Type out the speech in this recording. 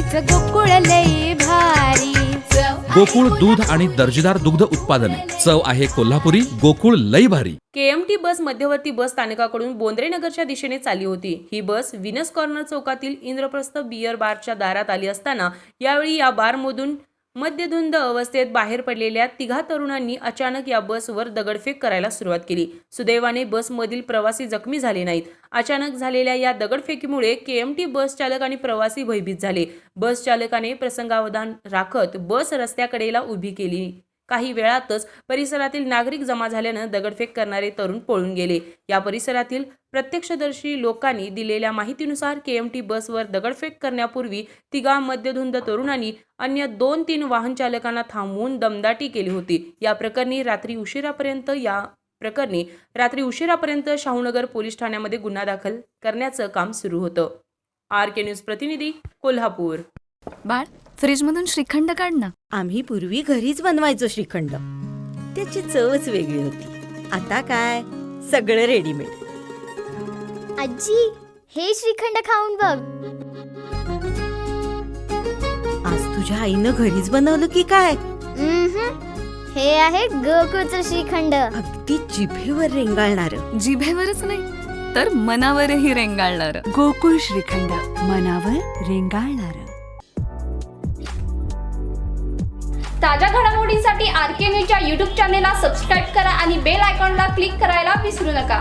आमचं गोकुळ लई भारी. गोकुळ दूध आणि दर्जेदार दुग्ध उत्पादने. चव आहे कोल्हापुरी. गोकुळ लई भारी. केएमटी बस मध्यवर्ती बस स्थानकाकडून बोंद्रेनगरच्या दिशेने चालली होती. ही बस विनस कॉर्नर चौकातील इंद्रप्रस्थ बियर बारच्या दारात आली असताना यावेळी या बारमधून मद्यधुंद अवस्थेत बाहेर पडलेल्या तिघा तरुणांनी अचानक या बसवर दगडफेक करायला सुरुवात केली. सुदैवाने बसमधील प्रवासी जखमी झाले नाहीत. अचानक झालेल्या या दगडफेकीमुळे केएमटी बस चालक आणि प्रवासी भयभीत झाले. बस चालकाने प्रसंगावधान राखत बस रस्त्याकडेला उभी केली. काही वेळातच परिसरातील नागरिक जमा झाल्यानं दगडफेक करणारे तरुण पळून गेले. या परिसरातील प्रत्यक्षदर्शी लोकांनी दिलेल्या माहितीनुसार केएमटी बसवर दगडफेक करण्यापूर्वी तिघा मद्यधुंद तरुणांनी अन्य 2-3 वाहन चालकांना थांबवून दमदाटी केली होती. या प्रकरणी रात्री उशिरापर्यंत शाहूनगर पोलीस ठाण्यामध्ये गुन्हा दाखल करण्याचं काम सुरू होतं. RK न्यूज प्रतिनिधी कोल्हापूर. बाळ, फ्रीजमधून श्रीखंड काढ ना. आम्ही पूर्वी घरीच बनवायचो श्रीखंड. त्याची चवच वेगळी होती. आता काय सगळं रेडीमेड. आजी, हे श्रीखंड खाऊन बघ. आज तुझ्या आईनं घरीच बनवलं की काय? हे आहे गोकुळचं श्रीखंड. अगदी जिभेवर रेंगाळणारं. जिभेवरच नाही तर मनावरही रेंगाळणार. गोकुळ श्रीखंड, मनावर रेंगाळणार. ताज्या घडामोडींसाठी RK न्यूजच्या YouTube चॅनेलला सबस्क्राईब करा आणि बेल आयकॉनला क्लिक करायला विसरू नका.